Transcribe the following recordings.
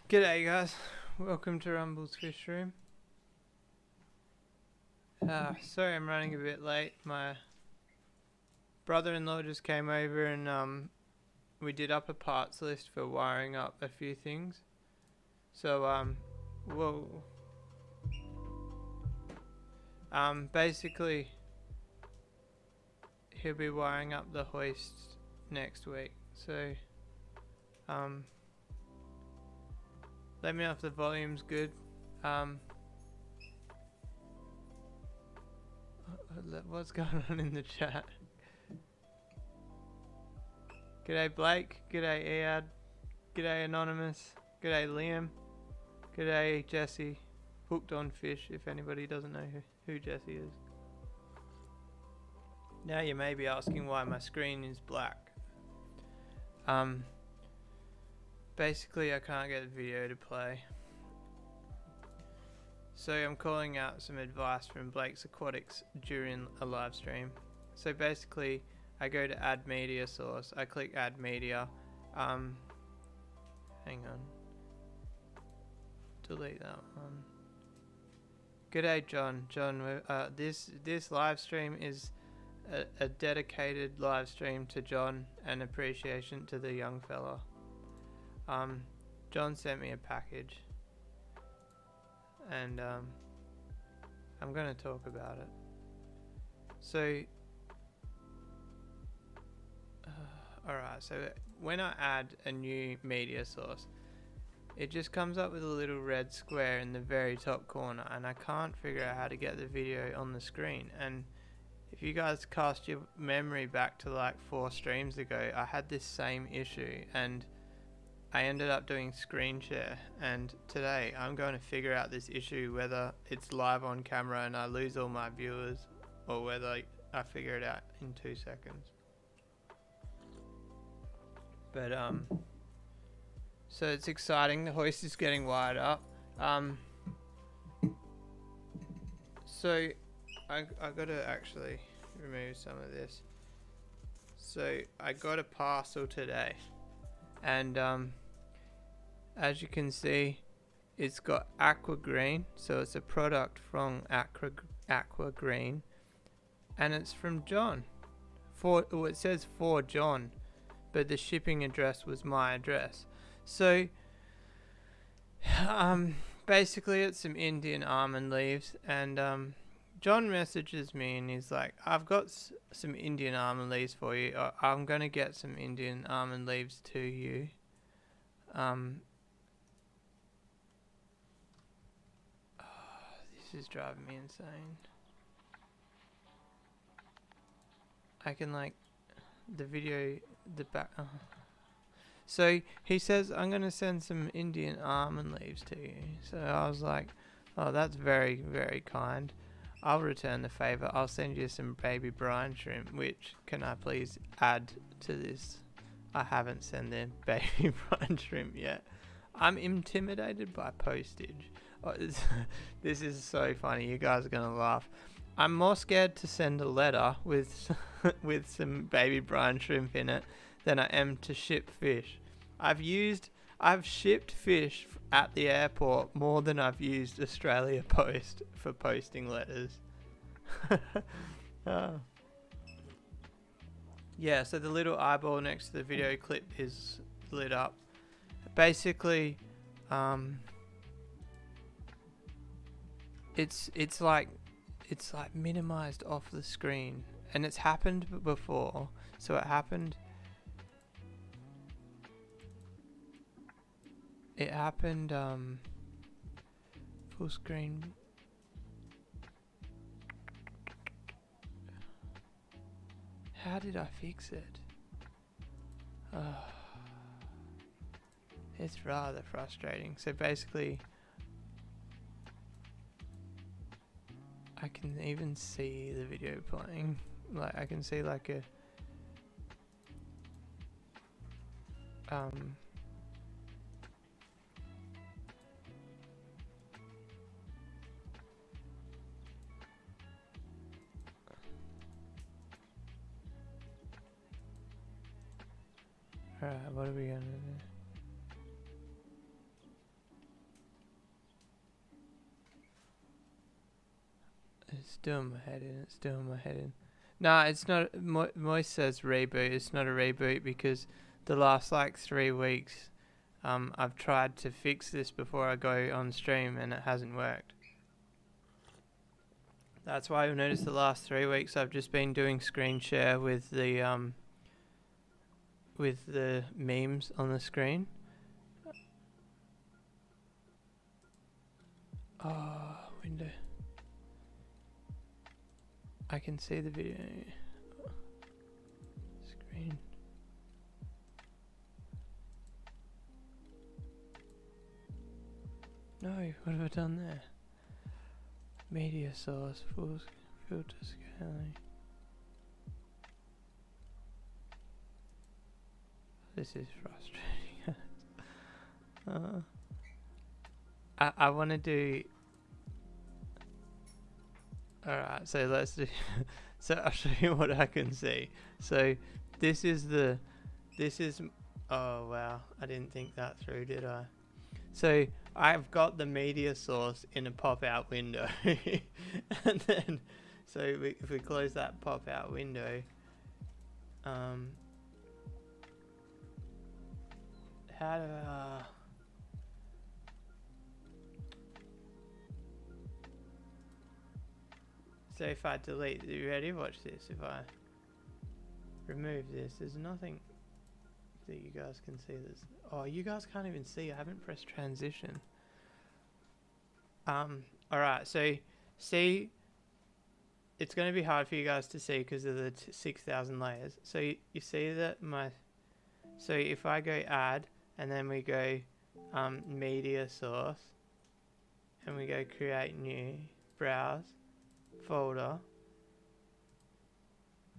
G'day guys, welcome to Rumble's Fish Room. Sorry I'm running a bit late. My brother-in-law just came over and we did up a parts list for wiring up a few things. So basically he'll be wiring up the hoist next week. So let me know if the volume's good. What's going on in the chat? G'day Blake, g'day Ead, g'day Anonymous, g'day Liam, g'day Jesse, hooked on fish if anybody doesn't know who Jesse is. Now you may be asking why my screen is black. Basically I can't get the video to play. So I'm calling out some advice from Blake's Aquatics during a live stream. So basically I go to add media source, I click add media, hang on, delete that one. G'day John, this live stream is a dedicated live stream to John and appreciation to the young fella. John sent me a package and I'm going to talk about it. So alright, so when I add a new media source, it just comes up with a little red square in the very top corner, and I can't figure out how to get the video on the screen. And if you guys cast your memory back to like 4 streams ago, I had this same issue and I ended up doing screen share, and today I'm going to figure out this issue, whether it's live on camera and I lose all my viewers, or whether I figure it out in 2 seconds. But so it's exciting, the hoist is getting wired up. So I gotta actually remove some of this. So I got a parcel today, and as you can see, it's got aqua green, so it's a product from aqua green, and it's from John. It says for John, but the shipping address was my address. So basically it's some Indian almond leaves, and John messages me and he's like, I've got some Indian almond leaves for you. I'm gonna get some Indian almond leaves to you. This is driving me insane. I can like the video, the back. So he says, I'm going to send some Indian almond leaves to you. So I was like, oh, that's very, very kind. I'll return the favor. I'll send you some baby brine shrimp, which can I please add to this? I haven't sent the baby brine shrimp yet. I'm intimidated by postage. Oh, this is so funny. You guys are going to laugh. I'm more scared to send a letter with with some baby brine shrimp in it than I am to ship fish. I've shipped fish at the airport more than I've used Australia Post for posting letters. Yeah, so the little eyeball next to the video clip is lit up. Basically, it's like minimized off the screen, and it's happened before. So it happened full screen. How did I fix it? It's rather frustrating. So basically I can even see the video playing. Like I can see like a alright, what are we gonna do? It's doing my head in. It's doing my head in. Nah, it's not. Moist says reboot. It's not a reboot because the last like 3 weeks, I've tried to fix this before I go on stream and it hasn't worked. That's why you'll notice the last 3 weeks I've just been doing screen share with the memes on the screen. Oh, window. I can see the video. Screen. No, what have I done there? Media source, full filter scaling. This is frustrating. I want to do. Alright, so let's do. So I'll show you what I can see. So this is. Oh wow, I didn't think that through, did I? So I've got the media source in a pop-out window, and then if we close that pop-out window, how do so if I delete, are you ready? Watch this. If I remove this, there's nothing that you guys can see. Oh, you guys can't even see. I haven't pressed transition. Alright, so see, it's going to be hard for you guys to see because of the 6,000 layers. So you see that so if I go add and then we go media source and we go create new, browse, folder,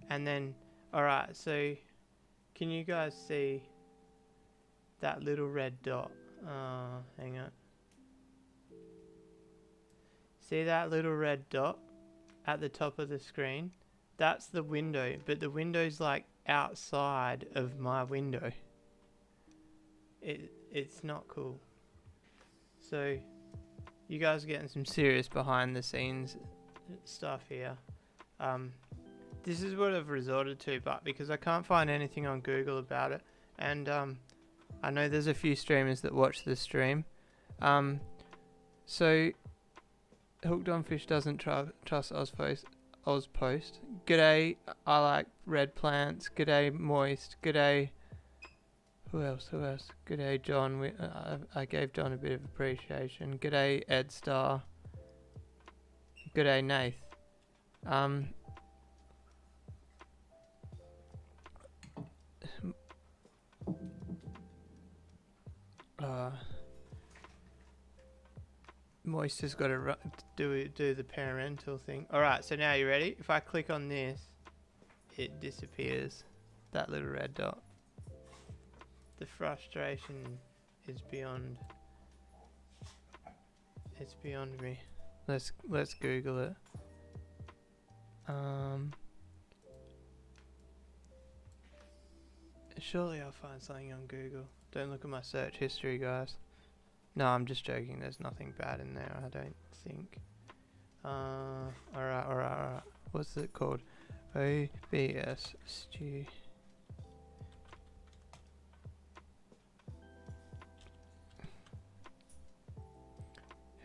and then alright, so can you guys see that little red dot? Hang on. See that little red dot at the top of the screen? That's the window, but the window's like outside of my window. It's not cool. So you guys are getting some serious behind the scenes stuff here. This is what I've resorted to, but because I can't find anything on Google about it, and I know there's a few streamers that watch the stream. So Hooked on Fish doesn't trust Ozpost. G'day, I like red plants. G'day, Moist. G'day. Who else? G'day, John. I gave John a bit of appreciation. G'day, Ed Star. G'day, Nath. Moist has got to do the parental thing. Alright, so now you ready? If I click on this, it disappears. That little red dot. The frustration is beyond. It's beyond me. Let's Google it. Surely I'll find something on Google. Don't look at my search history, guys. No, I'm just joking. There's nothing bad in there, I don't think. Alright. What's it called? OBS Stew.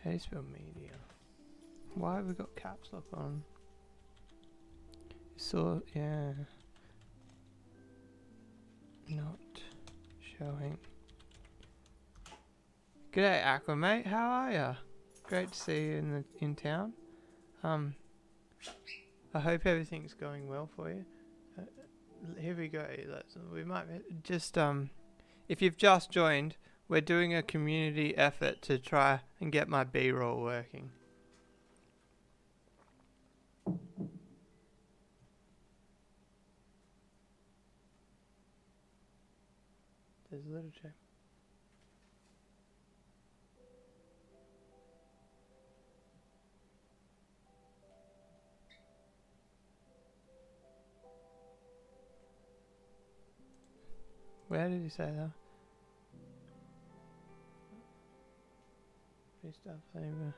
How do you spell media? Why have we got caps lock on? So, yeah. Not showing. G'day, Aqua, mate. How are ya? Great to see you in town. I hope everything's going well for you. Here we go. We might just if you've just joined, we're doing a community effort to try and get my B-roll working. There's a little check. Where did he say that? Free stuff flavor.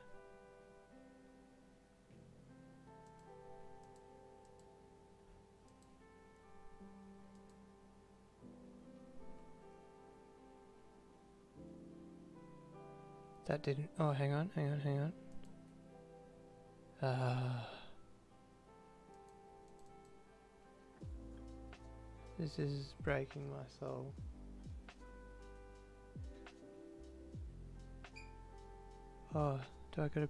That didn't. Oh, hang on. This is breaking my soul. Oh, do I gotta...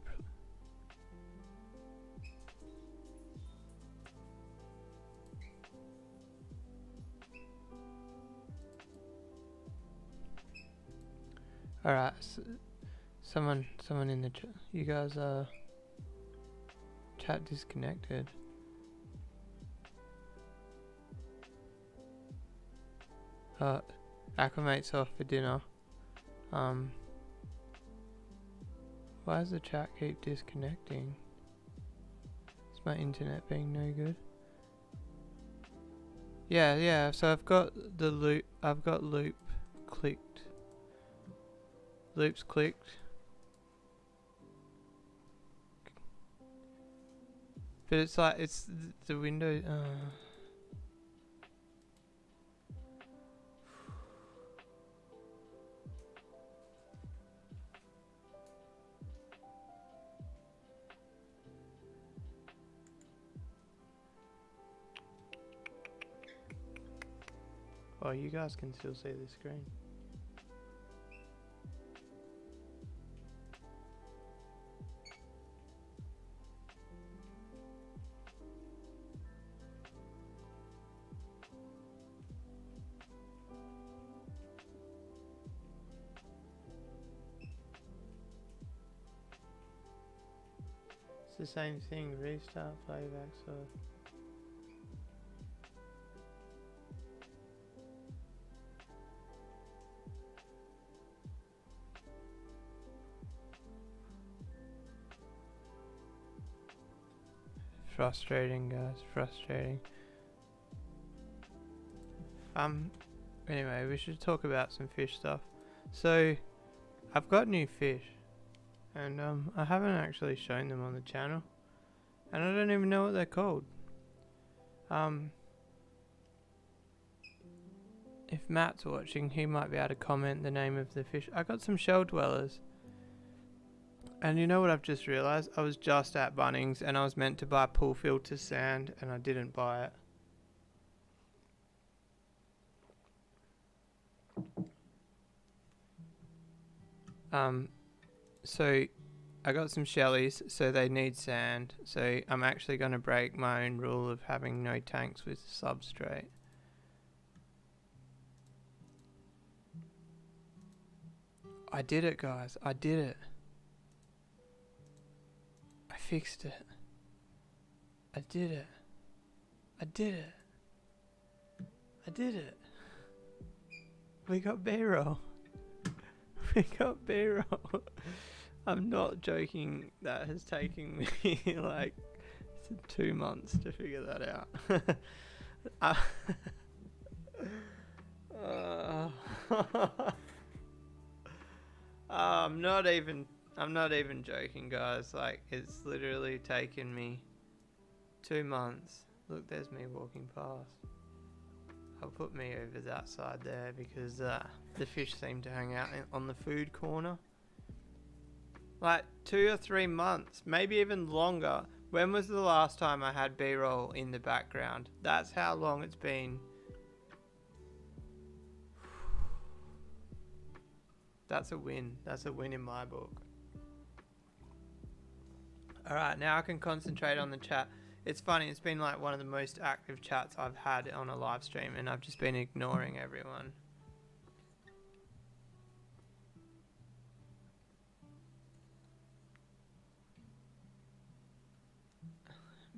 Alright, someone in the chat. You guys chat disconnected. Acclimate's off for dinner. Why does the chat keep disconnecting? Is my internet being no good? Yeah, so I've got the loop, loop clicked. Loops clicked. But it's like, it's the window, oh, you guys can still see the screen. It's the same thing, restart playback, so... Frustrating, guys, frustrating. Anyway, we should talk about some fish stuff. So, I've got new fish. And I haven't actually shown them on the channel, and I don't even know what they're called. If Matt's watching, he might be able to comment the name of the fish. I got some shell dwellers, and you know what I've just realised? I was just at Bunnings and I was meant to buy pool filter sand and I didn't buy it. So I got some shellies, so they need sand. So I'm actually going to break my own rule of having no tanks with substrate. I did it, guys. I did it. I fixed it. I did it. I did it. I did it. We got B-roll. We got B-roll. I'm not joking. That has taken me like 2 months to figure that out. I'm not even joking, guys. Like, it's literally taken me 2 months. Look, there's me walking past. I'll put me over that side there because the fish seem to hang out on the food corner. Like 2 or 3 months, maybe even longer. When was the last time I had B-roll in the background? That's how long it's been. That's a win. That's a win in my book. Alright, now I can concentrate on the chat. It's funny, it's been like one of the most active chats I've had on a live stream, and I've just been ignoring everyone.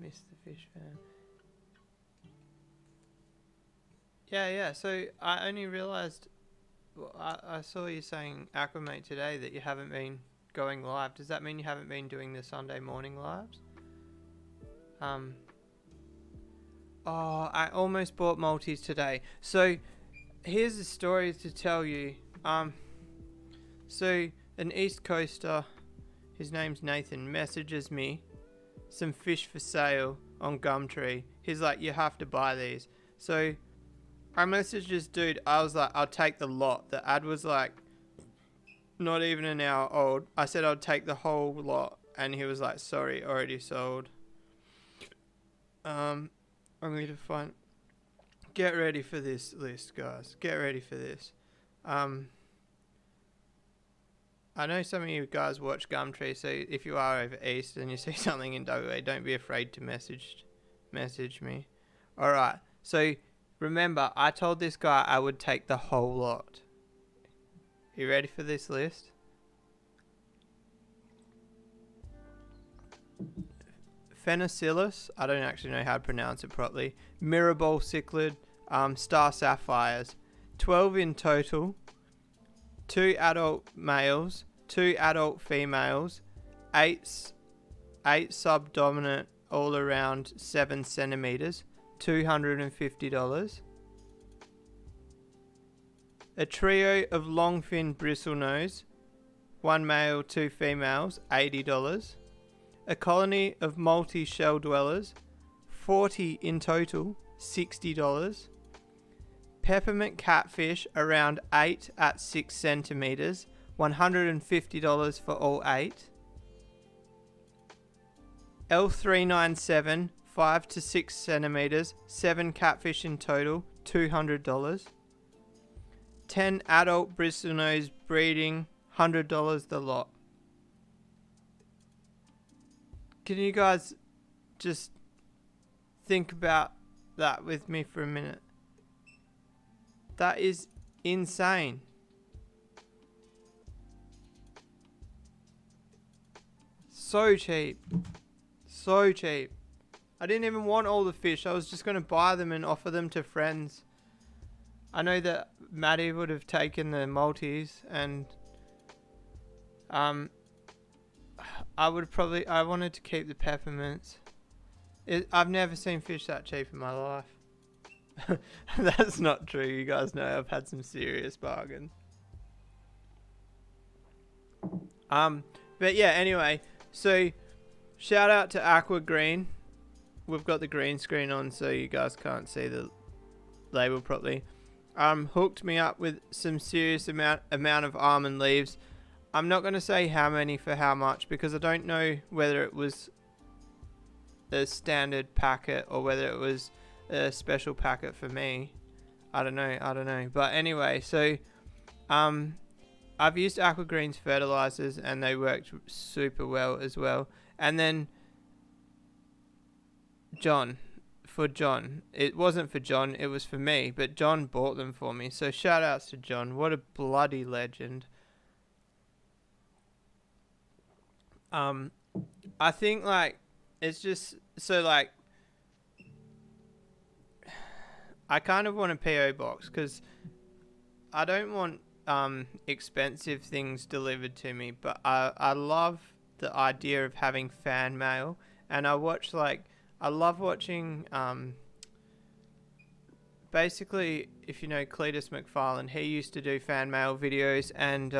Missed the fish fan. Yeah, so I only realised, well, I saw you saying, Aquamate, today that you haven't been going live. Does that mean you haven't been doing the Sunday morning lives? Oh, I almost bought multis today. So, here's a story to tell you. So, an East Coaster, his name's Nathan, messages me some fish for sale on Gumtree. He's like, you have to buy these. So, I messaged this dude. I was like, I'll take the lot. The ad was like not even an hour old. I said I'd take the whole lot, and he was like, sorry, already sold. I'm going to find... Get ready for this list, guys. Get ready for this. I know some of you guys watch Gumtree, so if you are over east and you see something in WA, don't be afraid to message me. Alright, so remember, I told this guy I would take the whole lot. You ready for this list? Phenicillus, I don't actually know how to pronounce it properly. Mirabole cichlid, star sapphires. 12 in total. 2 adult males, 2 adult females, 8 subdominant, all around 7 centimeters, $250. A trio of longfin bristlenose, 1 male, 2 females, $80. A colony of multi-shell dwellers, 40 in total, $60. Peppermint catfish, around 8 at 6 centimeters, $150 for all 8. L397, 5 to 6 centimeters, 7 catfish in total, $200. 10 adult bristlenose breeding, $100 the lot. Can you guys just think about that with me for a minute? That is insane. So cheap. So cheap. I didn't even want all the fish. I was just going to buy them and offer them to friends. I know that Maddie would have taken the multis, and I wanted to keep the peppermints. I've never seen fish that cheap in my life. That's not true. You guys know I've had some serious bargains. But yeah, anyway, so shout out to Aqua Green. We've got the green screen on so you guys can't see the label properly. Hooked me up with some serious amount of almond leaves. I'm not going to say how many for how much, because I don't know whether it was a standard packet or whether it was a special packet for me. I don't know. But anyway, so I've used Aqua Green's fertilizers and they worked super well as well. And then John, it wasn't for John, it was for me, but John bought them for me. So shout outs to John. What a bloody legend. I think like it's just so like I kind of want a PO box because I don't want expensive things delivered to me, but I love the idea of having fan mail, and I love watching basically, if you know Cletus McFarlane, he used to do fan mail videos, and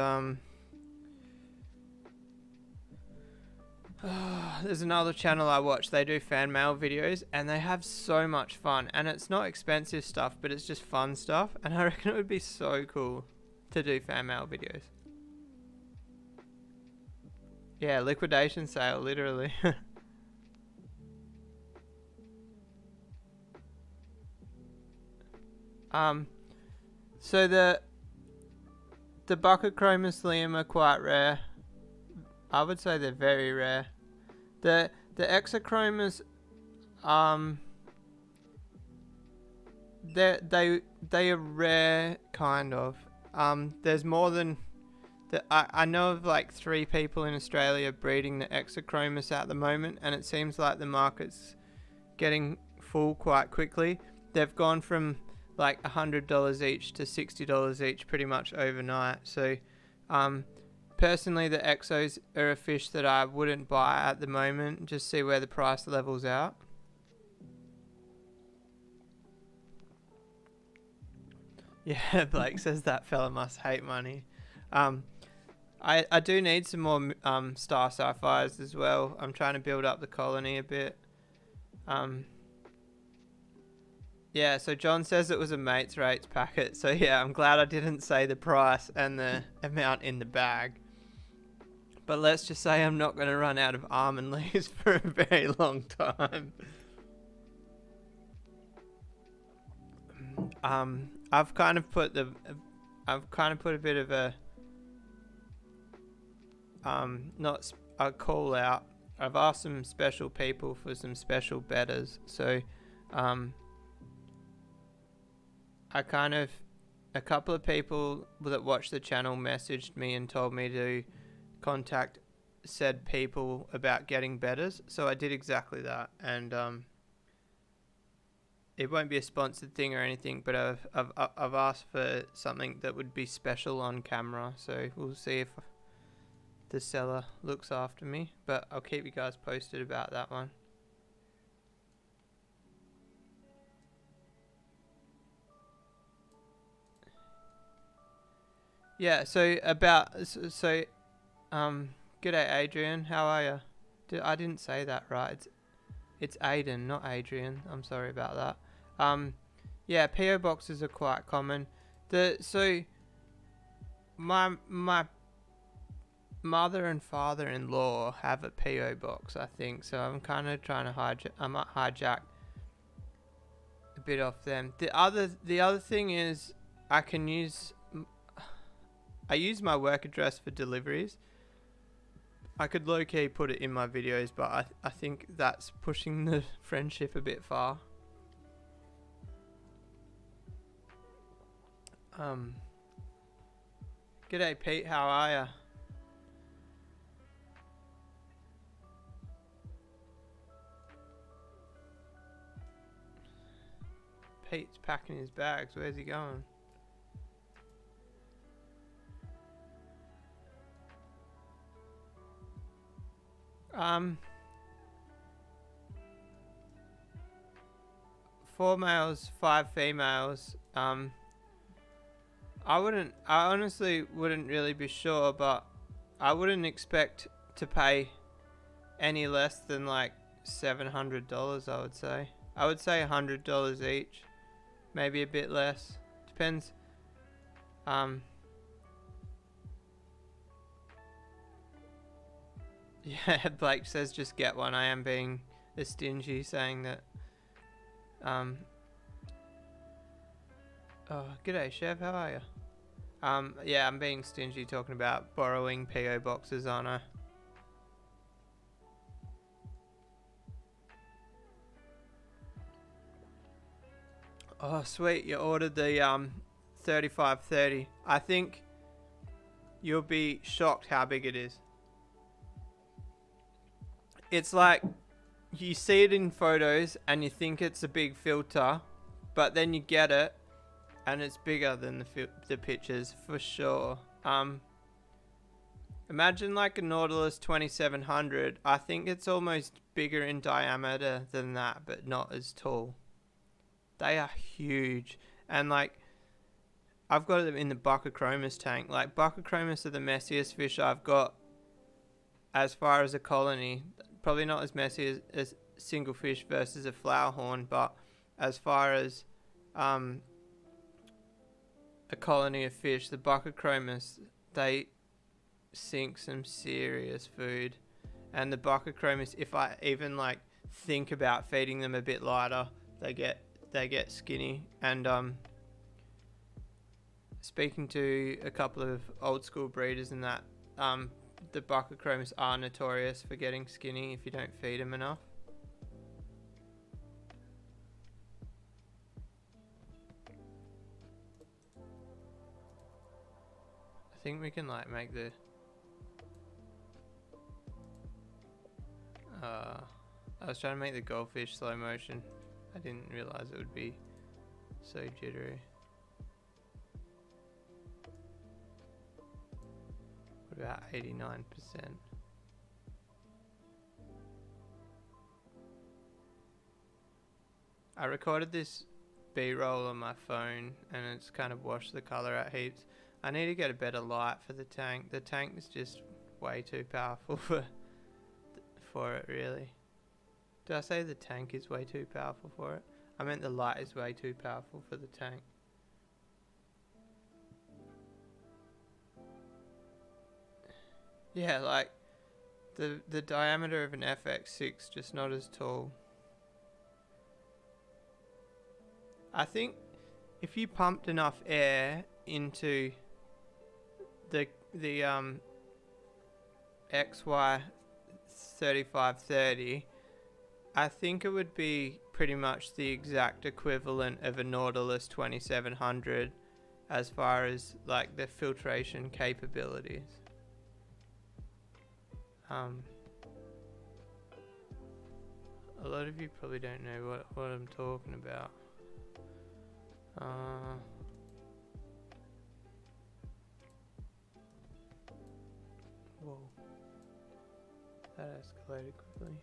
there's another channel I watch, they do fan mail videos and they have so much fun, and it's not expensive stuff but it's just fun stuff, and I reckon it would be so cool to do fan mail videos. Yeah, liquidation sale, literally. So the Buccochromis liam are quite rare. I would say they're very rare. The Exochromas, they are rare, kind of. There's more than I know of like 3 people in Australia breeding the Exochromis at the moment, and it seems like the market's getting full quite quickly. They've gone from like $100 each to $60 each pretty much overnight. So, personally, the Exos are a fish that I wouldn't buy at the moment. Just see where the price level's out. Yeah, Blake says that fella must hate money. I do need some more star sapphires as well. I'm trying to build up the colony a bit. Yeah, so John says it was a mate's rates packet. So yeah, I'm glad I didn't say the price and the amount in the bag. But let's just say I'm not going to run out of almond leaves for a very long time. I've kind of put a bit of a not a call out. I've asked some special people for some special betters. So a couple of people that watch the channel messaged me and told me to contact said people about getting betters. So I did exactly that, and it won't be a sponsored thing or anything, but I've asked for something that would be special on camera. So we'll see if the seller looks after me, but I'll keep you guys posted about that one. Yeah, g'day Adrian, how are you? I didn't say that right. It's Aiden, not Adrian. I'm sorry about that. Yeah, PO boxes are quite common. My mother and father-in-law have a PO box, I think. So I'm kind of trying to hijack a bit off them. The other thing is I use my work address for deliveries. I could low-key put it in my videos, but I think that's pushing the friendship a bit far. G'day Pete, how are ya? Pete's packing his bags. Where's he going? Four males, 5 females. I honestly wouldn't really be sure, but I wouldn't expect to pay any less than like $700. I would say $100 each, maybe a bit less. Depends. Yeah, Blake says just get one. I am being a stingy, saying that. Oh, g'day Chev, how are you? Yeah, I'm being stingy talking about borrowing PO boxes, aren't I? Oh, sweet, you ordered the 3530. I think you'll be shocked how big it is. It's like you see it in photos and you think it's a big filter, but then you get it and it's bigger than the pictures for sure. Imagine like a Nautilus 2700. I think it's almost bigger in diameter than that, but not as tall. They are huge, and like I've got them in the Buccochromis tank. Like Buccochromis are the messiest fish I've got as far as a colony. Probably not as messy as single fish versus a flowerhorn, but as far as a colony of fish, the Buccochromis, they sink some serious food. And the Buccochromis, if I even like think about feeding them a bit lighter, they get skinny. And speaking to a couple of old school breeders and that, the Buccochromis are notorious for getting skinny if you don't feed them enough. I think we can like make the I was trying to make the goldfish slow motion. I didn't realize it would be so jittery. What about 89%? I recorded this B-roll on my phone and it's kind of washed the color out heaps. I need to get a better light for the tank. The tank is just way too powerful for it really. Did I say the tank is way too powerful for it? I meant the light is way too powerful for the tank. Yeah, like the diameter of an FX6 just not as tall. I think if you pumped enough air into the XY 3530, I think it would be pretty much the exact equivalent of a Nautilus 2700 as far as like the filtration capabilities. A lot of you probably don't know what I'm talking about. Whoa. That escalated quickly.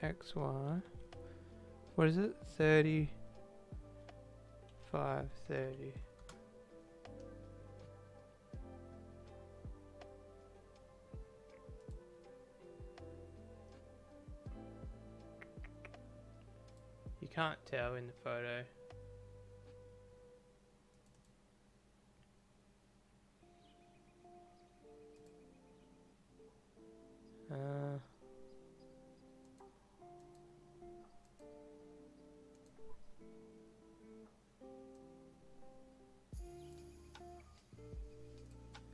XY. What is it? 3530. You can't tell in the photo.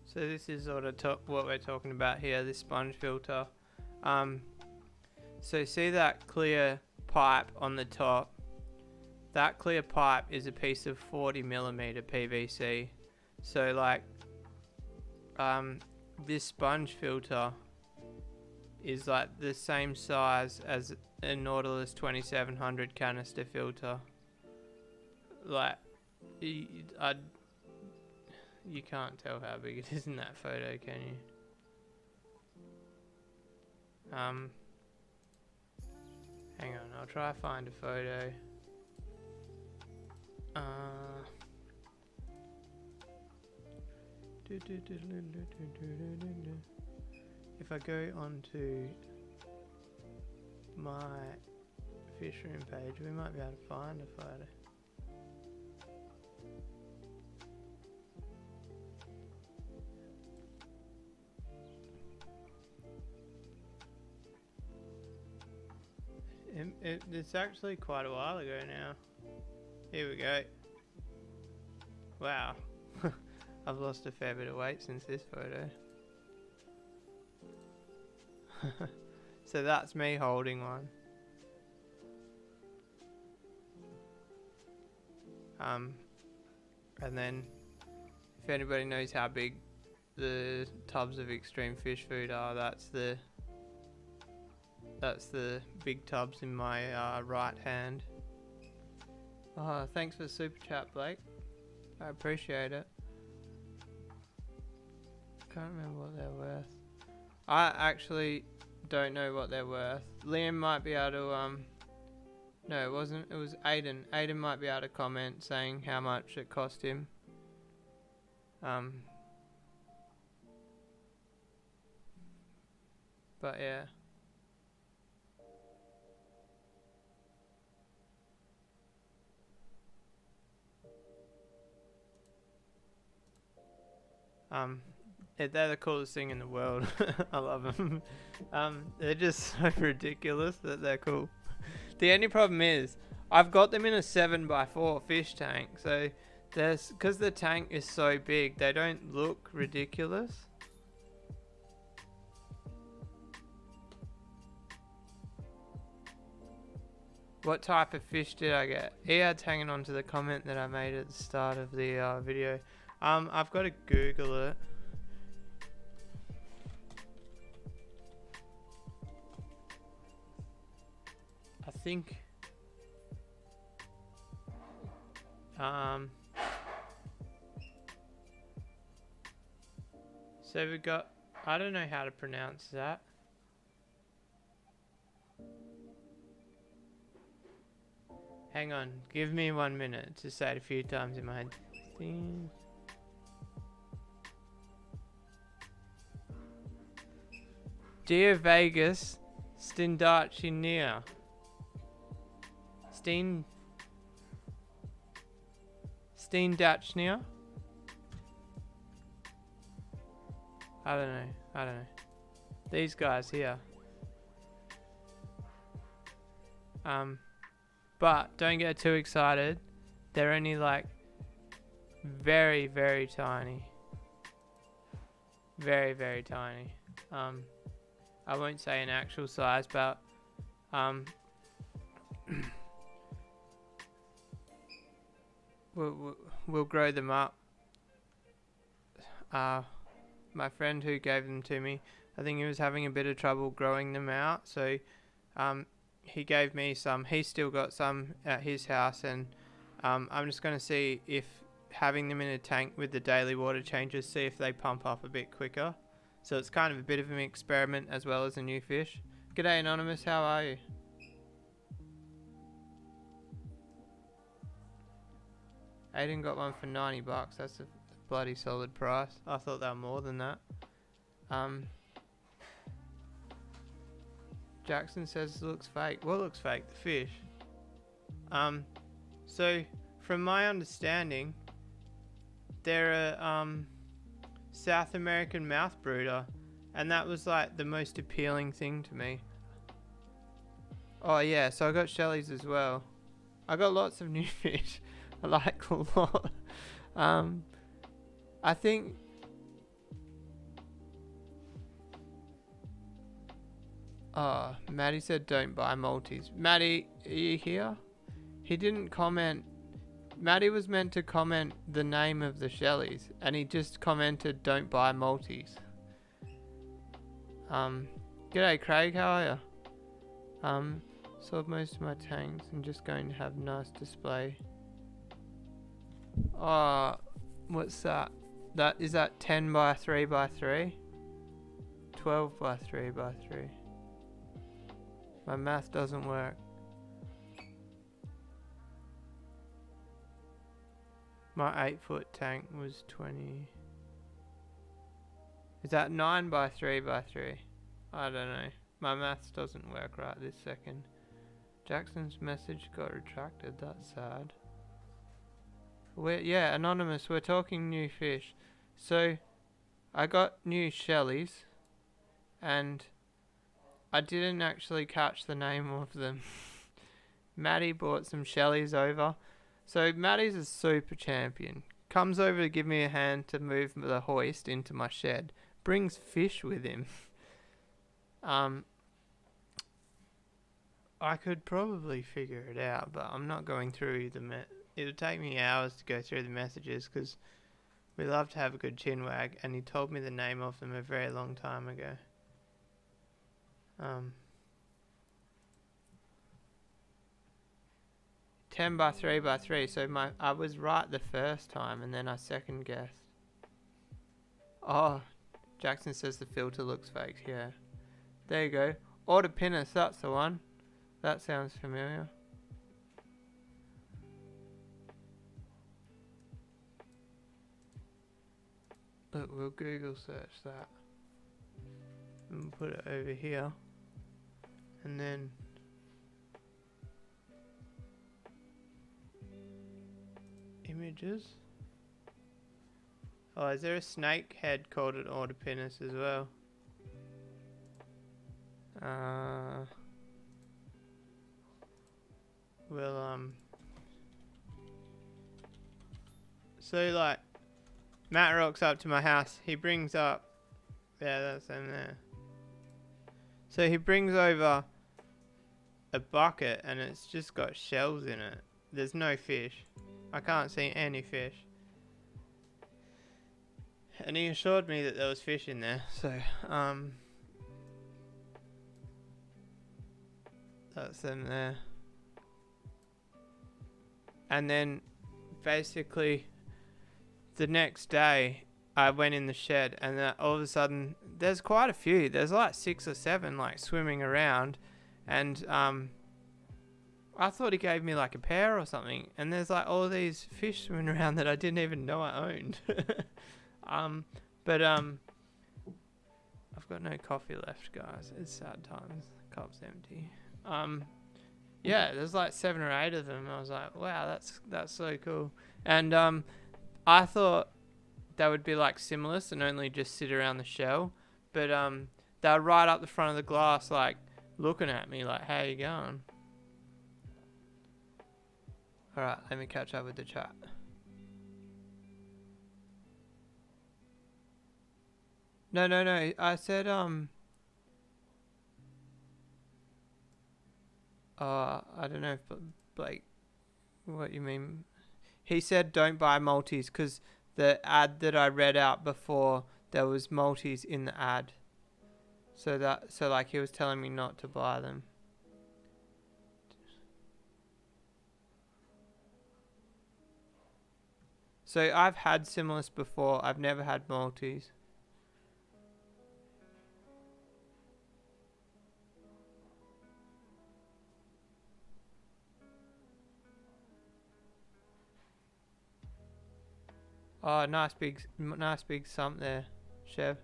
So this is what we're talking about here, this sponge filter. So see that clear pipe on the top? That clear pipe is a piece of 40mm PVC. So like, this sponge filter is like the same size as a Nautilus 2700 canister filter. Like, you can't tell how big it is in that photo, can you? Hang on, I'll try to find a photo. If I go onto my fish room page, we might be able to find a photo. It's actually quite a while ago now. Here we go. Wow. I've lost a fair bit of weight since this photo. So that's me holding one. And then if anybody knows how big the tubs of extreme fish food are, that's the big tubs in my right hand. Oh, thanks for the super chat, Blake. I appreciate it. Can't remember what they're worth. I actually don't know what they're worth. Liam might be able to no, it wasn't. It was Aiden. Aiden might be able to comment saying how much it cost him. But yeah. They're the coolest thing in the world. I love them. They're just so ridiculous that they're cool. The only problem is, I've got them in a 7x4 fish tank, so because the tank is so big, they don't look ridiculous. What type of fish did I get? Ead's hanging on to the comment that I made at the start of the video. I've got to Google it. I think so we got, I don't know how to pronounce that. Hang on, give me 1 minute to say it a few times in my head. Dear Vegas, Stindarchinia. Steendachnia. I don't know. These guys here. But don't get too excited. They're only like very, very tiny. Very, very tiny. I won't say an actual size, but we'll grow them up. My friend who gave them to me, I think he was having a bit of trouble growing them out, so he gave me some. He's still got some at his house, and I'm just going to see if having them in a tank with the daily water changes, see if they pump up a bit quicker. So it's kind of a bit of an experiment as well as a new fish. G'day Anonymous, how are you? Aiden got one for $90. That's a bloody solid price. I thought they were more than that. Jackson says it looks fake. What looks fake? The fish. So from my understanding, they're a South American mouth brooder, and that was like the most appealing thing to me. Oh yeah, so I got shellies as well. I got lots of new fish. I like a lot. I think Maddie said don't buy multis. Maddie, are you here? He didn't comment. Maddie was meant to comment the name of the shellies, and he just commented don't buy multis. G'day Craig, how are you? Sold most of my tanks and just going to have nice display. What's that? Is that 10 by 3 by 3? 12 by 3 by 3. My math doesn't work. My 8-foot tank was 20. Is that 9 by 3 by 3? I don't know. My maths doesn't work right this second. Jackson's message got retracted. That's sad. Yeah, Anonymous, we're talking new fish. So, I got new shellies, and I didn't actually catch the name of them. Maddie bought some shellies over. So, Maddie's a super champion. Comes over to give me a hand to move the hoist into my shed. Brings fish with him. I could probably figure it out, but I'm not going through it would take me hours to go through the messages, because we love to have a good chinwag, and he told me the name of them a very long time ago. 10 by 3 by 3, so I was right the first time, and then I second guessed. Oh, Jackson says the filter looks fake, yeah. There you go. Autopinus, that's the one. That sounds familiar. Look, we'll Google search that. And we'll put it over here. And then images. Oh, is there a snake head called an autopinus as well? Well, so like, Matt rocks up to my house. He brings up, yeah, that's in there. So he brings over a bucket, and it's just got shells in it. There's no fish. I can't see any fish. And he assured me that there was fish in there. So, that's them there. And then, basically, the next day, I went in the shed, and all of a sudden, there's quite a few. There's like 6 or 7 like swimming around, and I thought he gave me like a pair or something. And there's like all these fish swimming around that I didn't even know I owned. But I've got no coffee left, guys. It's sad times. The cup's empty. Yeah, there's like 7 or 8 of them. I was like, wow, that's so cool. And I thought they would be like simless and only just sit around the shell, but they're right up the front of the glass, like looking at me, like, how you going? All right, let me catch up with the chat. No. I said I don't know if Blake, what you mean? He said don't buy multis because the ad that I read out before, there was multis in the ad. So like he was telling me not to buy them. So I've had simless before. I've never had multis. Oh, nice big sump there, Chev.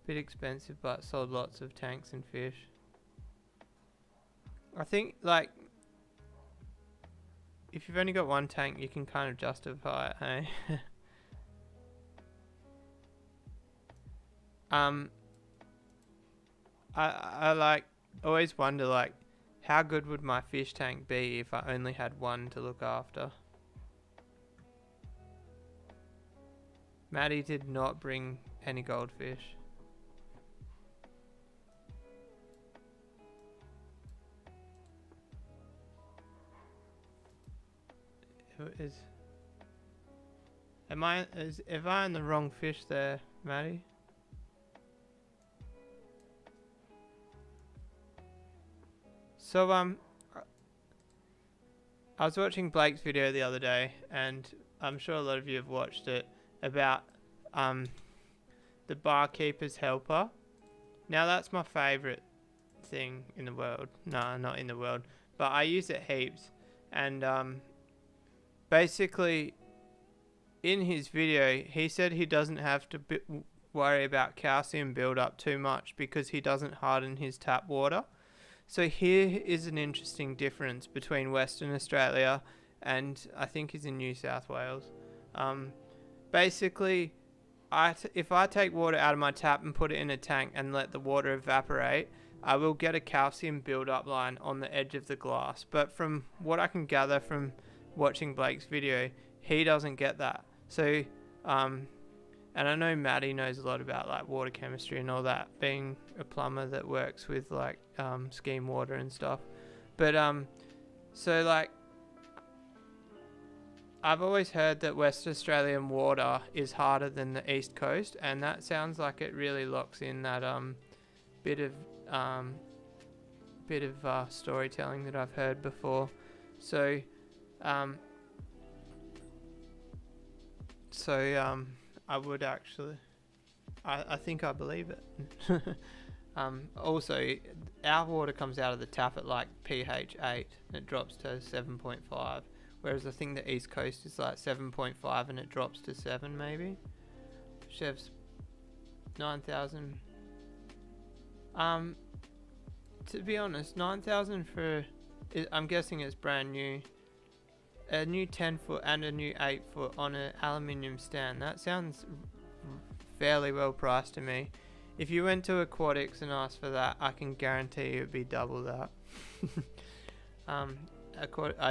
Bit expensive, but sold lots of tanks and fish. I think, like, if you've only got one tank, you can kind of justify it, hey? I like always wonder, like, how good would my fish tank be if I only had one to look after? Maddie did not bring any goldfish. Am I in the wrong fish there, Maddie? So I was watching Blake's video the other day, and I'm sure a lot of you have watched it, about the barkeeper's helper. Now that's my favourite thing in the world. No, not in the world, but I use it heaps. And basically, in his video, he said he doesn't have to worry about calcium build-up too much because he doesn't harden his tap water. So here is an interesting difference between Western Australia and I think he's in New South Wales. Basically, if I take water out of my tap and put it in a tank and let the water evaporate, I will get a calcium build-up line on the edge of the glass. But from what I can gather from watching Blake's video, he doesn't get that. So, and I know Maddie knows a lot about like water chemistry and all that, being a plumber that works with like scheme water and stuff. But so like I've always heard that West Australian water is harder than the East Coast, and that sounds like it really locks in that bit of storytelling that I've heard before. So I would actually, I think I believe it. Also, our water comes out of the tap at like pH 8 and it drops to 7.5, whereas I think the East Coast is like 7.5 and it drops to 7 maybe. Chef's 9,000. To be honest, 9,000 for, I'm guessing it's brand new. A new 10 foot and a new 8 foot on an aluminium stand. That sounds fairly well priced to me. If you went to Aquatics and asked for that, I can guarantee it would be double that. I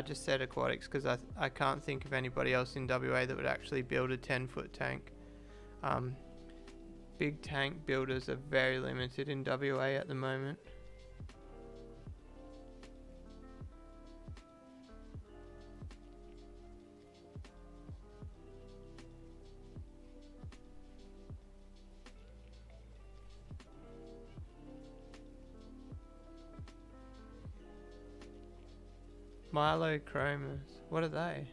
just said Aquatics because I can't think of anybody else in WA that would actually build a 10-foot tank. Big tank builders are very limited in WA at the moment. Milochromas. What are they?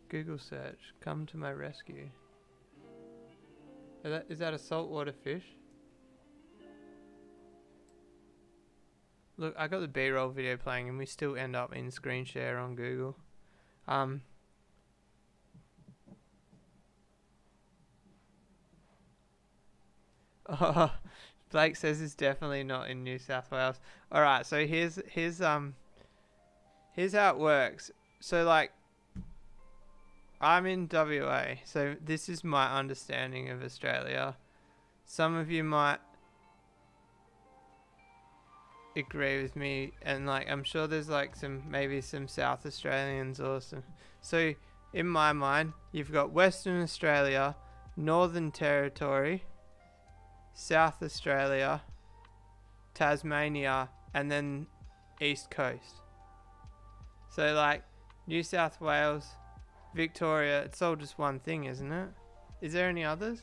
Google search. Come to my rescue. Is that a saltwater fish? Look, I got the B-roll video playing and we still end up in screen share on Google. Blake says it's definitely not in New South Wales. All right, so here's how it works. So like, I'm in WA, so this is my understanding of Australia. Some of you might agree with me, and like I'm sure there's like maybe some South Australians or some. So in my mind, you've got Western Australia, Northern Territory, South Australia, Tasmania, and then East Coast. So like New South Wales, Victoria, it's all just one thing, isn't it? Is there any others?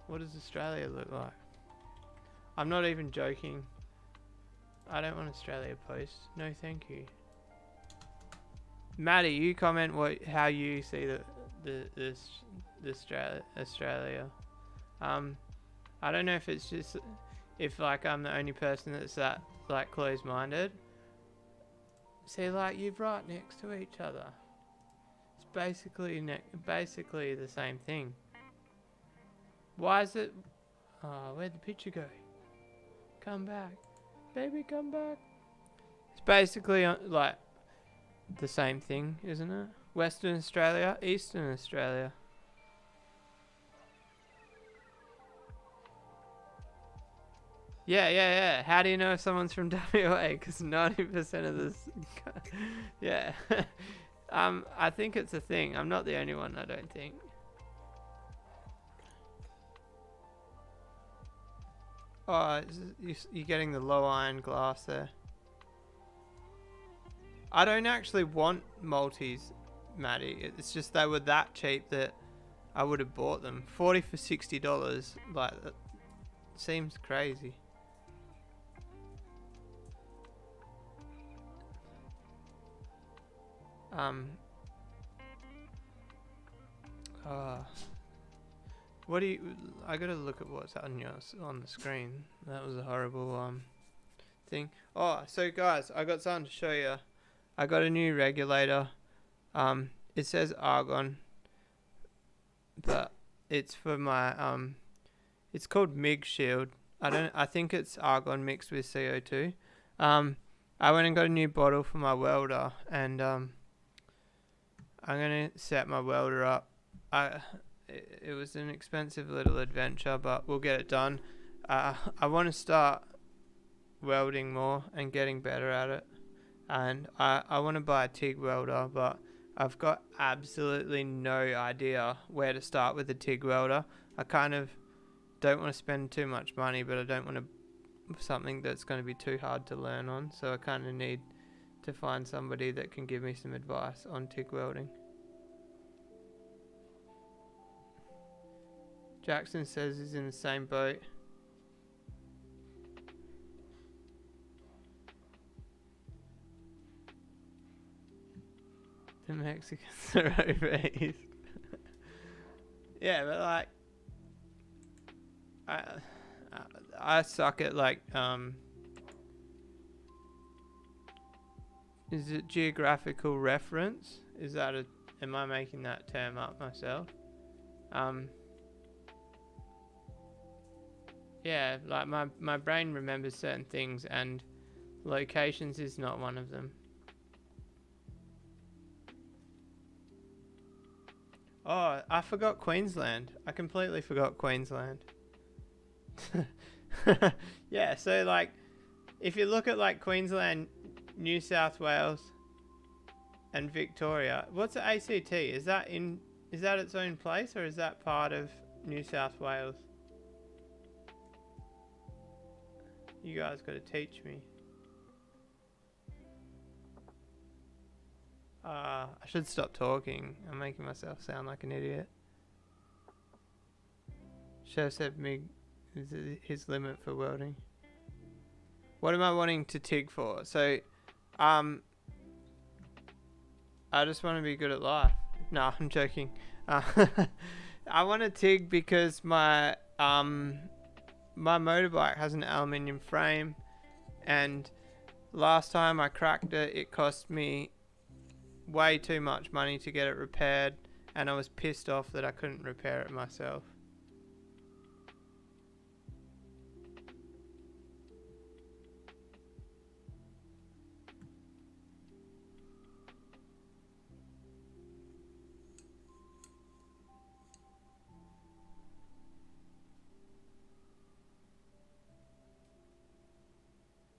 What does Australia look like? I'm not even joking. I don't want Australia post. No, thank you. Maddie, you comment how you see the Australia. I don't know if it's just if like I'm the only person that's that like closed-minded. See, like you're right next to each other. It's basically the same thing. Why is it? Oh, where'd the picture go? Come back, baby, come back. It's basically like the same thing, isn't it? Western Australia, Eastern Australia. Yeah. How do you know if someone's from WA? Because 90% of this, yeah. I think it's a thing. I'm not the only one. I don't think. Oh, you're getting the low iron glass there. I don't actually want multis, Maddie. It's just they were that cheap that I would have bought them. 40 for $60, like that seems crazy. What do you? I gotta look at what's on the screen. That was a horrible thing. Oh, so guys, I got something to show you. I got a new regulator. It says argon, but it's for my it's called MIG Shield. I think it's argon mixed with CO2. I went and got a new bottle for my welder, and I'm gonna set my welder up. It was an expensive little adventure, but we'll get it done. I want to start welding more and getting better at it, and I want to buy a TIG welder, but I've got absolutely no idea where to start with a TIG welder. I kind of don't want to spend too much money, but I don't want something that's going to be too hard to learn on, so I kind of need to find somebody that can give me some advice on TIG welding. Jackson says he's in the same boat. The Mexicans are overseas. Yeah, but like, I suck at like is it geographical reference? Is that am I making that term up myself? Yeah, like my brain remembers certain things, and locations is not one of them. Oh, I forgot Queensland. I completely forgot Queensland. Yeah, so like, if you look at like Queensland, New South Wales, and Victoria, what's the ACT? Is that its own place, or is that part of New South Wales? You guys got to teach me. I should stop talking. I'm making myself sound like an idiot. Chef said MIG is his limit for welding. What am I wanting to TIG for? So, I just want to be good at life. No, I'm joking. I want to TIG because my motorbike has an aluminium frame, and last time I cracked it, it cost me way too much money to get it repaired, and I was pissed off that I couldn't repair it myself.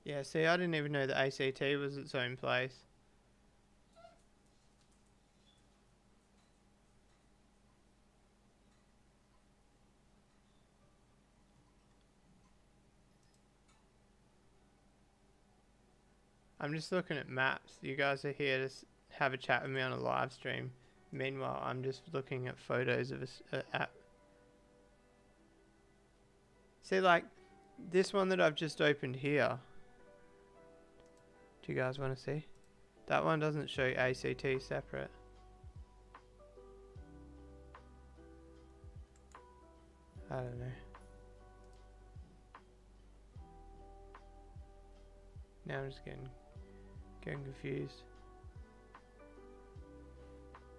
Yeah, see, I didn't even know the ACT was its own place. I'm just looking at maps. You guys are here to have a chat with me on a live stream. Meanwhile, I'm just looking at photos of a app. See, like, this one that I've just opened here. Do you guys want to see? That one doesn't show ACT separate. I don't know. Now I'm just getting confused.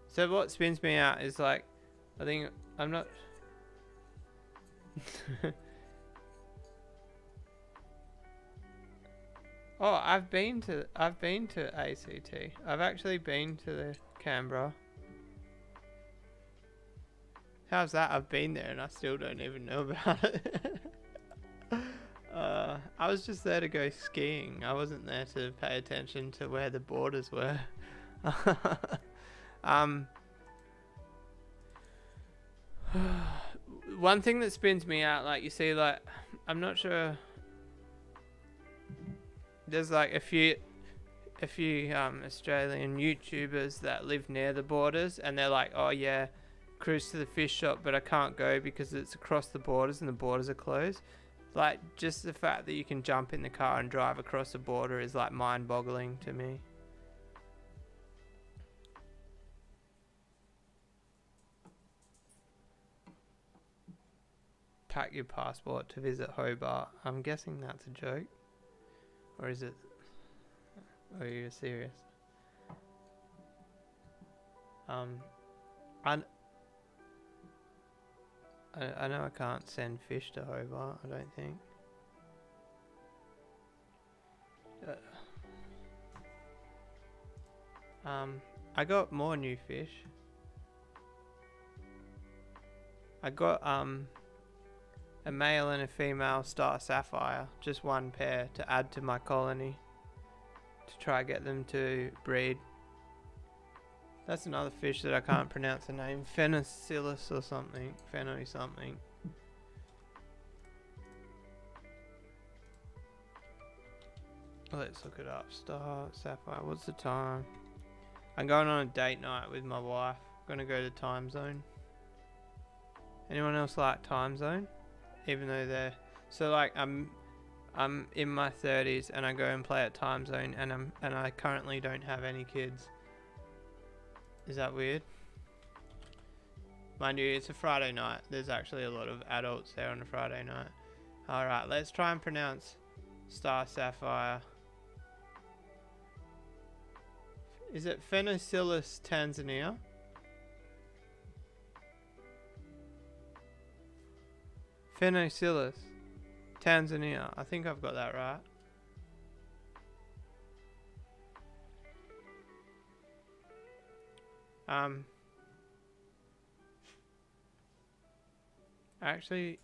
So what spins me out is like, I think I'm not. Oh, I've been to ACT. I've actually been to the Canberra. How's that? I've been there and I still don't even know about it. I was just there to go skiing. I wasn't there to pay attention to where the borders were. One thing that spins me out, like, you see, like, I'm not sure. There's like a few Australian YouTubers that live near the borders, and they're like, oh yeah, cruise to the fish shop, but I can't go because it's across the borders and the borders are closed. Like, just the fact that you can jump in the car and drive across the border is like mind-boggling to me. Pack your passport to visit Hobart. I'm guessing that's a joke. Or is it? Or are you serious? I know I can't send fish to Hobart, I don't think. I got more new fish. I got a male and a female star sapphire, just one pair to add to my colony to try get them to breed. That's another fish that I can't pronounce the name. Phenocillus or something. Pheno something. Let's look it up. Star sapphire. What's the time? I'm going on a date night with my wife. I'm gonna go to Time Zone. Anyone else like Time Zone? Even though they're so, like, I'm in my 30s and I go and play at Time Zone, and I currently don't have any kids. Is that weird? Mind you, it's a Friday night. There's actually a lot of adults there on a Friday night. Alright, let's try and pronounce Star Sapphire. Is it Phenocillus Tanzania? Phenocillus Tanzania. I think I've got that right. Actually,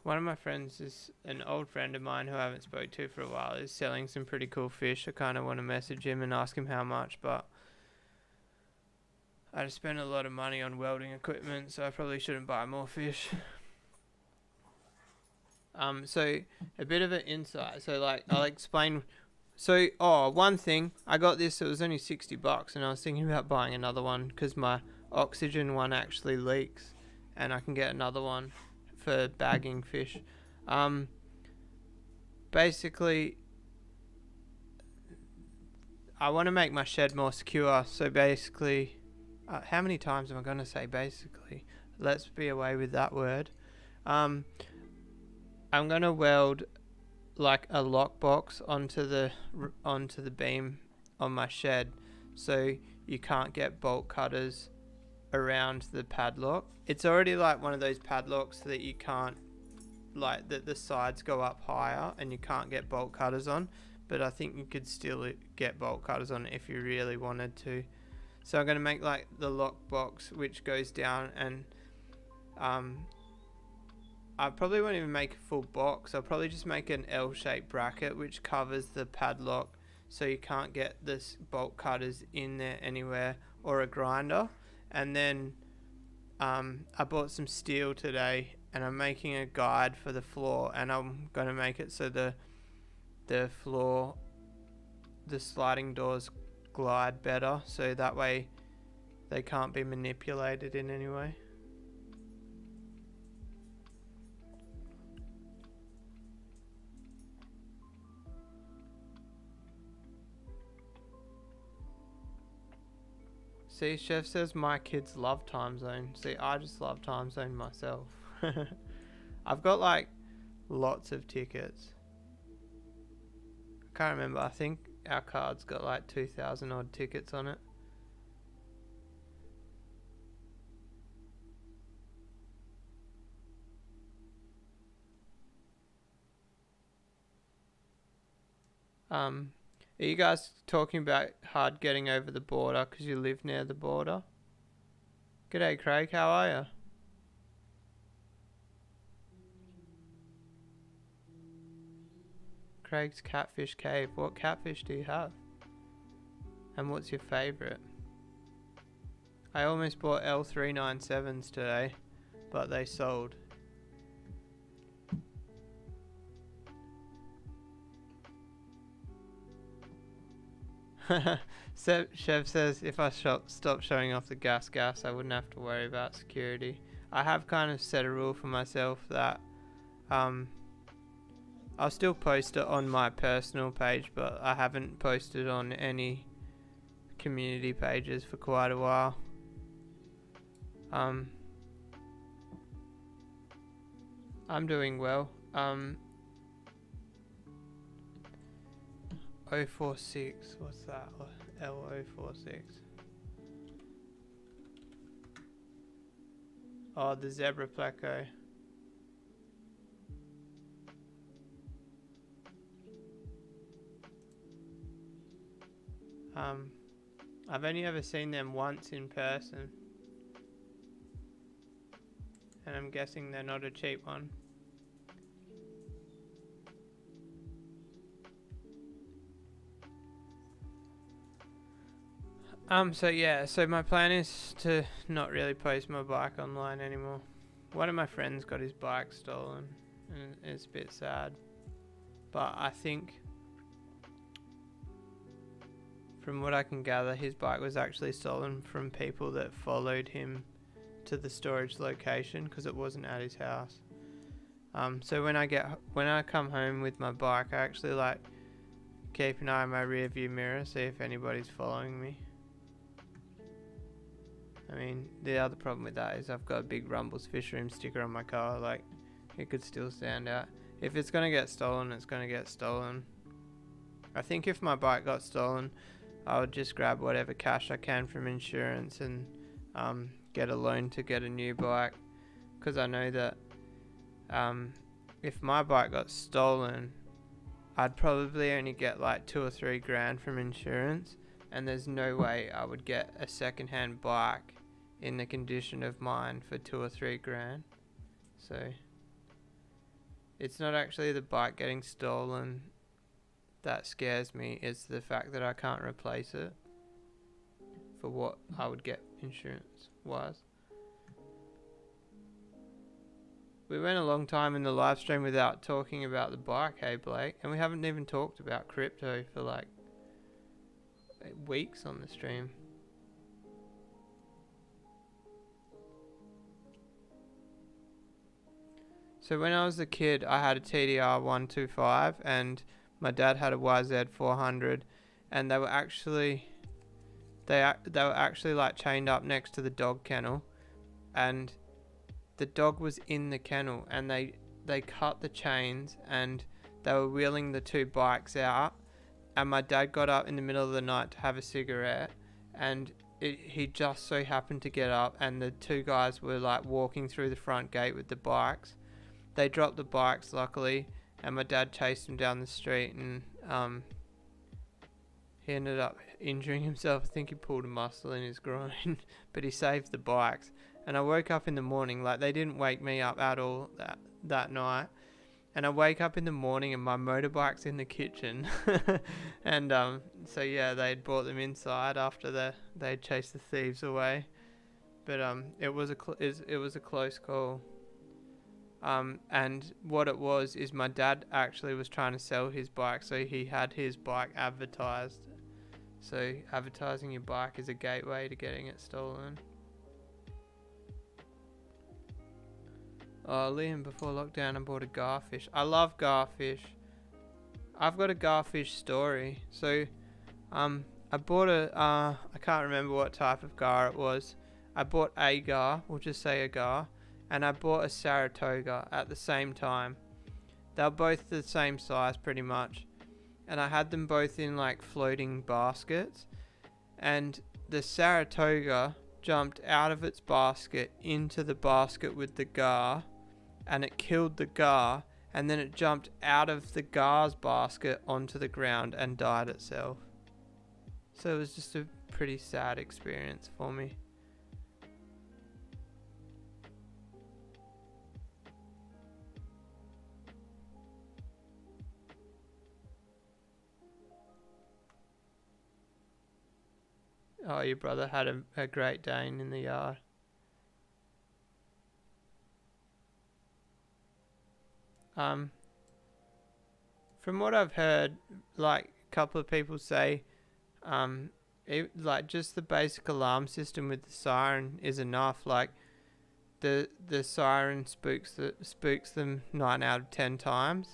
one of my friends is an old friend of mine who I haven't spoke to for a while, is selling some pretty cool fish. I kind of want to message him and ask him how much, but I just spent a lot of money on welding equipment, so I probably shouldn't buy more fish. So a bit of an insight. So, like, I'll explain. So, one thing, I got this, it was only $60, and I was thinking about buying another one because my oxygen one actually leaks, and I can get another one for bagging fish. Basically, I want to make my shed more secure, so basically, how many times am I going to say basically? Let's be away with that word. I'm going to weld like a lockbox onto the beam on my shed, so you can't get bolt cutters around the padlock. It's already like one of those padlocks that you can't, like, the sides go up higher and you can't get bolt cutters on, but I think you could still get bolt cutters on if you really wanted to. So I'm going to make like the lockbox which goes down and I probably won't even make a full box. I'll probably just make an L-shaped bracket which covers the padlock so you can't get this bolt cutters in there anywhere, or a grinder. And then I bought some steel today and I'm making a guide for the floor, and I'm going to make it so the floor, the sliding doors glide better, so that way they can't be manipulated in any way. See, Chef says my kids love time zone. See, I just love time zone myself. I've got like lots of tickets. I can't remember. I think our card's got like 2,000 odd tickets on it. Are you guys talking about hard getting over the border because you live near the border? G'day Craig, how are you? Craig's Catfish Cave. What catfish do you have? And what's your favourite? I almost bought L397s today, but they sold. Chef says if I stop showing off the gas, I wouldn't have to worry about security. I have kind of set a rule for myself that I'll still post it on my personal page, but I haven't posted on any community pages for quite a while. 'I'm doing well. 046, what's that? L046. Oh, the zebra pleco. I've only ever seen them once in person, and I'm guessing they're not a cheap one. So my plan is to not really post my bike online anymore. One of my friends got his bike stolen, and it's a bit sad. But I think, from what I can gather, his bike was actually stolen from people that followed him to the storage location because it wasn't at his house. So when I come home with my bike, I actually like keep an eye on my rear view mirror, see if anybody's following me. I mean, the other problem with that is I've got a big Rumbles Fish Room sticker on my car, like, it could still stand out. If it's gonna get stolen, it's gonna get stolen. I think if my bike got stolen, I would just grab whatever cash I can from insurance and get a loan to get a new bike. Because I know that if my bike got stolen, I'd probably only get like 2 or 3 grand from insurance, and there's no way I would get a second-hand bike in the condition of mine for 2 or 3 grand. So it's not actually the bike getting stolen that scares me, it's the fact that I can't replace it for what I would get insurance wise. We went a long time in the live stream without talking about the bike, hey Blake, and we haven't even talked about crypto for like weeks on the stream. So when I was a kid, I had a TDR 125 and my dad had a YZ 400, and they were actually like chained up next to the dog kennel, and the dog was in the kennel, and they cut the chains and they were wheeling the 2 bikes out, and my dad got up in the middle of the night to have a cigarette, and he just so happened to get up, and the 2 guys were like walking through the front gate with the bikes. They dropped the bikes luckily, and my dad chased him down the street, and he ended up injuring himself. I think he pulled a muscle in his groin, but he saved the bikes. And I woke up in the morning, like, they didn't wake me up at all that night. And I wake up in the morning and my motorbike's in the kitchen. And so yeah, they'd brought them inside after they'd chased the thieves away. But it was a close call. And what it was is my dad actually was trying to sell his bike, so he had his bike advertised. So advertising your bike is a gateway to getting it stolen. Oh, Liam, before lockdown I bought a garfish. I love garfish. I've got a garfish story. So, I bought I can't remember what type of gar it was. I bought a gar, we'll just say a gar, and I bought a Saratoga at the same time. They were both the same size pretty much. And I had them both in like floating baskets. And the Saratoga jumped out of its basket into the basket with the gar, and it killed the gar, and then it jumped out of the gar's basket onto the ground and died itself. So it was just a pretty sad experience for me. Oh, your brother had a Great Dane in the yard. From what I've heard, like a couple of people say, like just the basic alarm system with the siren is enough. Like the siren spooks them 9 out of 10 times.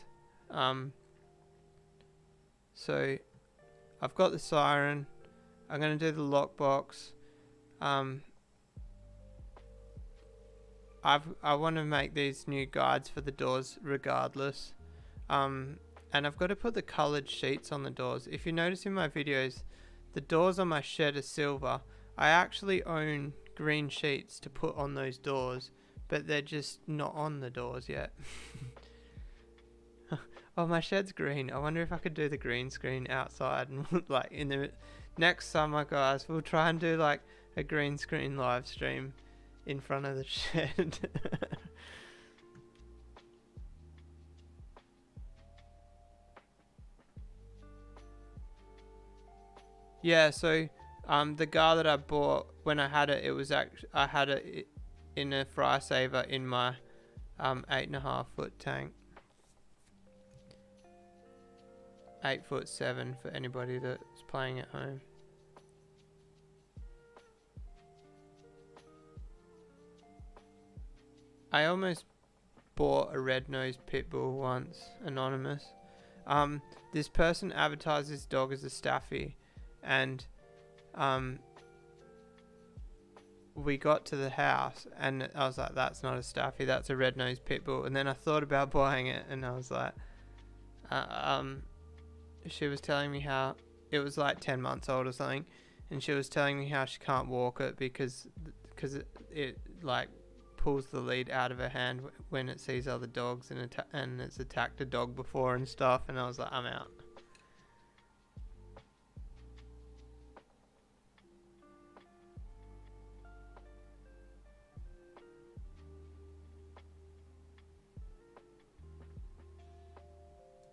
So I've got the siren. I'm gonna do the lockbox. I want to make these new guides for the doors regardless. And I've got to put the coloured sheets on the doors. If you notice in my videos, the doors on my shed are silver. I actually own green sheets to put on those doors, but they're just not on the doors yet. Oh, my shed's green. I wonder if I could do the green screen outside and like in the next summer, guys, we'll try and do like a green screen live stream in front of the shed. Yeah, so the gar that I bought when I had it, it was I had it in a fry saver in my 8.5 foot tank. 8'7" for anybody that's playing at home. I almost bought a red-nosed pit bull once, anonymous. This person advertised this dog as a staffy, and we got to the house and I was like, that's not a staffy, that's a red-nosed pit bull. And then I thought about buying it, and I was like, she was telling me how it was like 10 months old or something, and she was telling me how she can't walk it because it like pulls the lead out of her hand when it sees other dogs, and it's attacked a dog before and stuff. And I was like, I'm out.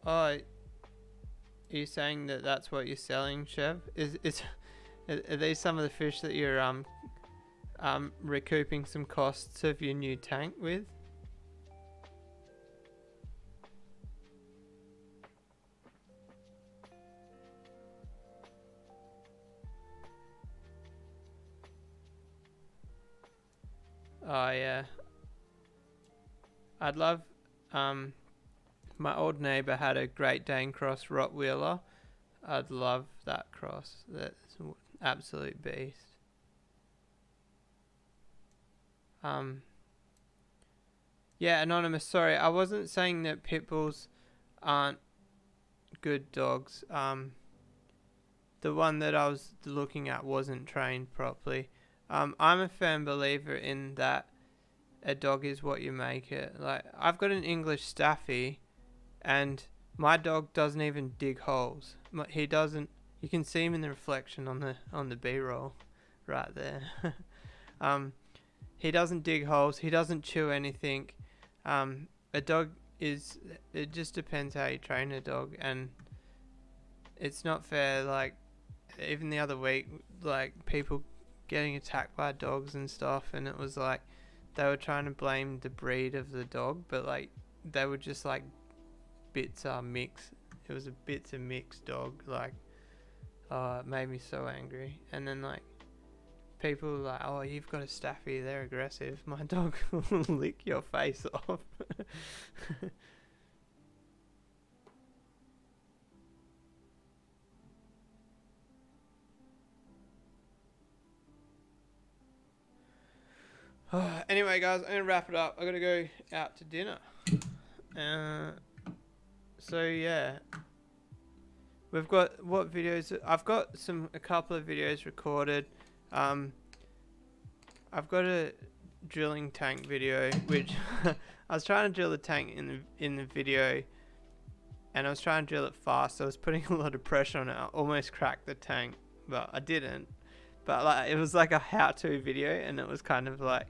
Oh, are you saying that that's what you're selling, Chev? Are these some of the fish that you're recouping some costs of your new tank with? Oh yeah, I'd love my old neighbour had a Great Dane cross Rottweiler. I'd love that cross. That's an absolute beast. Yeah, anonymous, sorry, I wasn't saying that pit bulls aren't good dogs. The one that I was looking at wasn't trained properly. I'm a firm believer in that a dog is what you make it. Like, I've got an English Staffy, and my dog doesn't even dig holes. He doesn't. You can see him in the reflection on the B-roll, right there. He doesn't dig holes. He doesn't chew anything. a dog is, it just depends how you train a dog, and it's not fair. Like, even the other week, like, people getting attacked by dogs and stuff, and it was like they were trying to blame the breed of the dog, but like they were just like bits are mixed. It was a bits of mixed dog. Like, it made me so angry. And then like people were like, oh, you've got a Staffy, they're aggressive. My dog will lick your face off. Anyway, guys, I'm gonna wrap it up. I gotta go out to dinner. So yeah, we've got what videos? I've got a couple of videos recorded. I've got a drilling tank video, which I was trying to drill the tank in the video, and I was trying to drill it fast. So I was putting a lot of pressure on it. I almost cracked the tank, but I didn't. But like, it was like a how-to video, and it was kind of like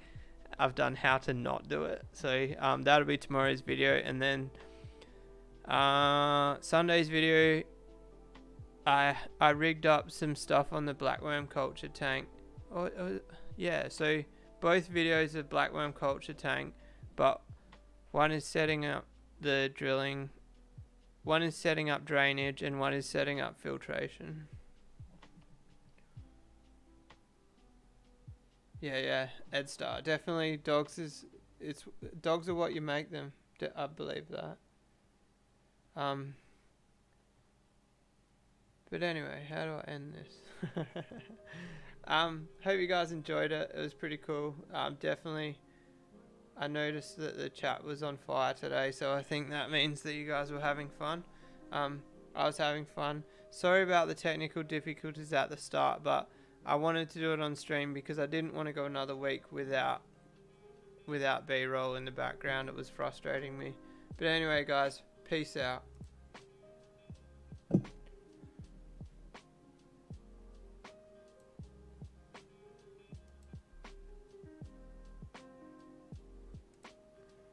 I've done how to not do it. So that'll be tomorrow's video, and then Sunday's video, I rigged up some stuff on the blackworm culture tank. Yeah, so both videos are blackworm culture tank, but one is setting up the drilling, one is setting up drainage, and one is setting up filtration. Yeah, Ed Star. Definitely dogs are what you make them. I believe that. But anyway, how do I end this? Hope you guys enjoyed it. It was pretty cool. Definitely, I noticed that the chat was on fire today, so I think that means that you guys were having fun. I was having fun. Sorry about the technical difficulties at the start, but I wanted to do it on stream because I didn't want to go another week without B-roll in the background. It was frustrating me. But anyway, guys, peace out.